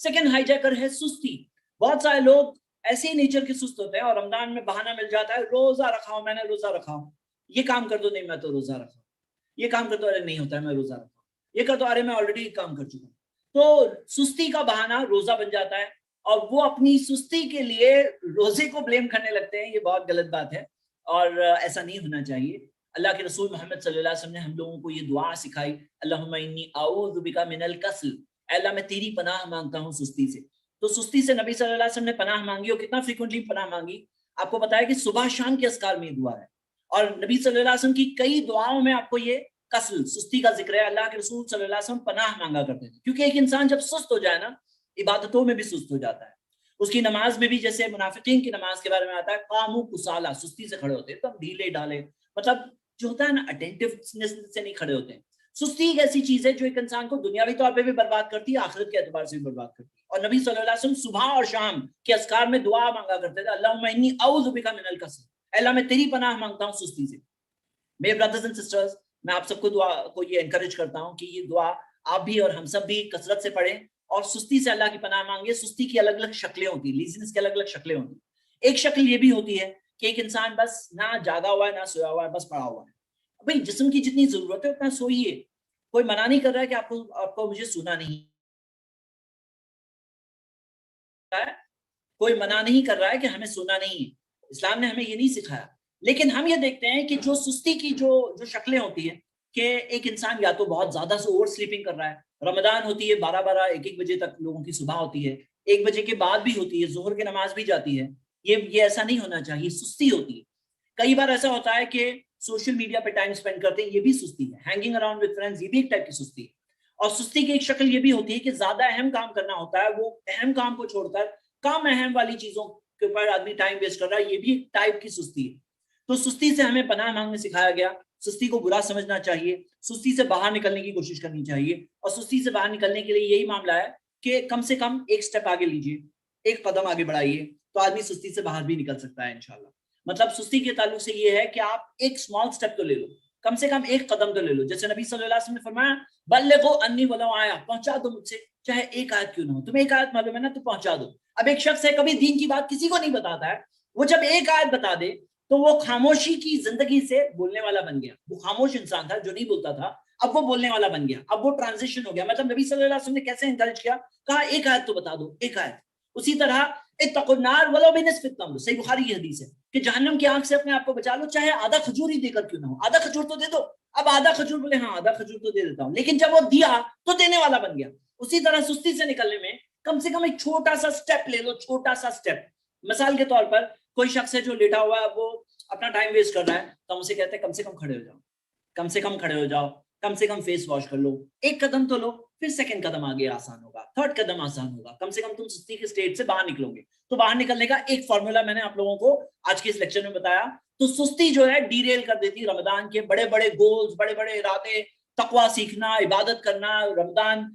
Second hijacker है सुस्ती। बहुत सारे लोग ऐसे ही नेचर के सुस्त होते हैं और रमजान में बहाना मिल जाता है, रोजा रखा हूं, मैंने रोजा रखा हूं, ये काम कर दो, नहीं मैं तो रोजा रखा हूं, ये काम कर दो, अरे नहीं होता है मैं रोजा रखा हूं, ये कर दो, अरे मैं ऑलरेडी काम कर चुका हूं। तो सुस्ती का बहाना रोजा बन जाता है और वो अपनी सुस्ती के लिए रोजे को ब्लेम करने लगते हैं। ये बहुत गलत बात है और ऐसा नहीं होना चाहिए। अल्लाह के रसूल मोहम्मद सल्लल्लाहु अलैहि वसल्लम ने हम लोगों को ये दुआ सिखाई, अल्लाहुम्मा इन्नी अऊज़ु बिका मिनल कसल, अल्लाह मैं तेरी पनाह मांगता हूँ सुस्ती से। तो सुस्ती से नबी सल्लल्लाहु अलैहि वसल्लम ने पनाह मांगी और कितना फ्रीक्वेंटली पनाह मांगी, आपको पता है कि सुबह शाम के अस्कार में दुआ है। और नबी सल्लल्लाहु अलैहि वसल्लम की कई दुआओं में आपको ये कसल सुस्ती का जिक्र है। अल्लाह के रसूल सल्लल्लाहु अलैहि वसल्लम पनाह मांगा करते थे, क्योंकि एक इंसान जब सुस्त हो जाए ना, इबादतों में भी सुस्त हो जाता है। उसकी नमाज में भी, जैसे मुनाफिकीन की नमाज के बारे में आता है, कामू कुसाला, सुस्ती से खड़े होते हैं, एकदम ढीले ढाले, मतलब जो होता है ना अटेंटिवनेस से नहीं खड़े होते हैं। सुस्ती एक ऐसी चीज है जो एक इंसान को दुनियावी तौर पे भी बर्बाद करती है, आखिरत के एतबार से भी बर्बाद करती है। और नबी सल्लल्लाहु अलैहि वसल्लम सुबह और शाम के अस्कार में दुआ मांगा करते थे, अल्लाहुम्मा इन्नी अऊज़ु बिका मिनल कसल, अल्लाह मैं तेरी पनाह मांगता हूँ सुस्ती से। मेरे ब्रदर्स एंड सिस्टर्स, मैं आप सबको दुआ को ये एनकरेज करता हूँ कि ये दुआ आप भी और हम सब भी कसरत से पढ़ें और सुस्ती से अल्लाह की पनाह मांगे। सुस्ती की अलग अलग शक्लें होती है, लीजीनेस की अलग अलग शक्लें होती है। एक शक्ल ये भी होती है कि एक इंसान बस ना जागा हुआ है ना सोया हुआ है, बस पड़ा हुआ है। भाई जिस्म की जितनी जरूरत है उतना सोइए, कोई मना नहीं कर रहा है कि आपको आपको मुझे सोना नहीं है, कोई मना नहीं कर रहा है कि हमें सोना नहीं है, इस्लाम ने हमें ये नहीं सिखाया। लेकिन हम ये देखते हैं कि जो सुस्ती की जो जो शक्लें होती है कि एक इंसान या तो बहुत ज्यादा से ओवर स्लीपिंग कर रहा है, रमजान होती है 12-12 1-1 बजे तक लोगों की सुबह होती है, 1 बजे के बाद भी होती है, जोहर की नमाज भी जाती है। ये ऐसा नहीं होना चाहिए, सुस्ती होती है। कई बार ऐसा होता है कि सोशल मीडिया पे टाइम स्पेंड करते हैं, ये भी सुस्ती है। हैंगिंग अराउंड विद फ्रेंड्स, ये भी एक टाइप की सुस्ती है। और सुस्ती की एक शक्ल ये भी होती है कि ज्यादा अहम काम करना होता है, वो अहम काम को छोड़कर कम अहम वाली चीजों के ऊपर आदमी टाइम वेस्ट कर रहा है, ये भी एक टाइप की सुस्ती है। तो सुस्ती से हमें पनाह मांगने सिखाया गया। सुस्ती को बुरा समझना चाहिए, सुस्ती से बाहर निकलने की कोशिश करनी चाहिए। और सुस्ती से बाहर निकलने के लिए यही मामला है कि कम से कम एक स्टेप आगे लीजिए, एक कदम आगे बढ़ाइए, तो आदमी सुस्ती से बाहर भी निकल सकता है इंशाल्लाह। मतलब सुस्ती के ताल्लुक से ये है कि आप एक स्मॉल स्टेप तो ले लो, कम से कम एक कदम तो ले लो। जैसे नबी सल्लल्लाहु अलैहि वसल्लम ने फरमाया, बल्लिगु अन्नी वलो आया, पहुंचा दो मुझसे, चाहे एक आयत क्यों ना हो, तुम्हें एक आयत मालूम है ना तो पहुंचा दो। अब एक शख्स है कभी दीन की बात किसी को नहीं बताता है, वो जब एक आयत बता दे तो वो खामोशी की जिंदगी से बोलने वाला बन गया। वो खामोश इंसान था जो नहीं बोलता था, अब वो बोलने वाला बन गया, अब वो ट्रांजिशन हो गया। मतलब नबी सल्लल्लाहु अलैहि वसल्लम ने कैसे एनकरेज किया, कहा एक आयत तो बता दो, एक आयत। उसी तरह इत्तकुन्नार वलो बिनिस्फि तम्र, सही बुखारी की हदीस है कि जहन्नम की आग से अपने आप को बचा लो, चाहे आधा खजूर ही देकर क्यों ना हो, आधा खजूर तो दे दो। अब आधा खजूर बोले, हाँ आधा खजूर तो दे देता हूं, लेकिन जब वो दिया तो देने वाला बन गया। उसी तरह सुस्ती से निकलने में कम से कम एक छोटा सा स्टेप ले लो, छोटा सा स्टेप। मिसाल के तौर पर कोई शख्स है जो लेटा हुआ है, वो अपना टाइम वेस्ट कर रहा है, तो हम उसे कहते हैं कम से कम खड़े हो जाओ, कम से कम खड़े हो जाओ, कम से कम फेस वॉश कर लो, एक कदम तो लो, फिर सेकंड कदम आगे आसान होगा, थर्ड कदम आसान होगा, कम से कम तुम सुस्ती के स्टेट से बाहर निकलोगे। तो बाहर निकलने का एक फॉर्मूला मैंने आप लोगों को आज के इस लेक्चर में बताया। तो सुस्ती जो है डीरेल कर देती रमजान के बड़े बड़े गोल्स, बड़े बड़े इरादे, तकवा सीखना, इबादत करना। रमजान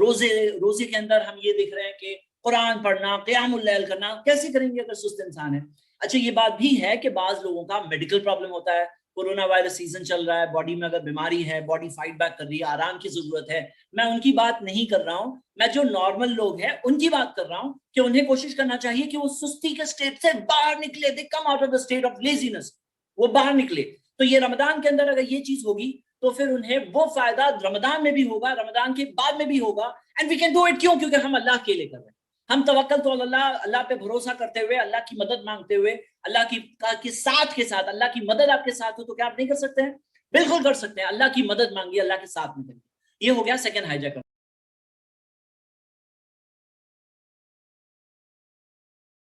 रोजे रोजे के अंदर हम ये देख रहे हैं कि कुरान पढ़ना, क़ियामुल लैल करना, कैसे करेंगे अगर सुस्त इंसान है। अच्छा ये बात भी है कि बाज लोगों का मेडिकल प्रॉब्लम होता है, कोरोना वायरस सीजन चल रहा है, बॉडी में अगर बीमारी है, बॉडी फाइट बैक कर रही है, आराम की जरूरत है। मैं उनकी बात नहीं कर रहा हूं, मैं जो नॉर्मल लोग हैं उनकी बात कर रहा हूं कि उन्हें कोशिश करना चाहिए कि वो सुस्ती के स्टेट से बाहर निकले, they come out of the state of laziness, वो बाहर निकले। तो ये रमजान के अंदर अगर ये चीज होगी तो फिर उन्हें वो फायदा रमजान में भी होगा, रमजान के बाद में भी होगा। And we can do it, क्यों? क्योंकि हम अल्लाह के लिए कर रहे हैं। हम तवक्कल तो अल्लाह, अल्लाह पे भरोसा करते हुए, अल्लाह की मदद मांगते हुए, अल्लाह की साथ के साथ, अल्लाह की मदद आपके साथ हो तो क्या आप नहीं कर सकते हैं? बिल्कुल कर सकते हैं। अल्लाह की मदद मांगिए, अल्लाह के साथ में करिए। ये हो गया सेकंड हाईजैकर।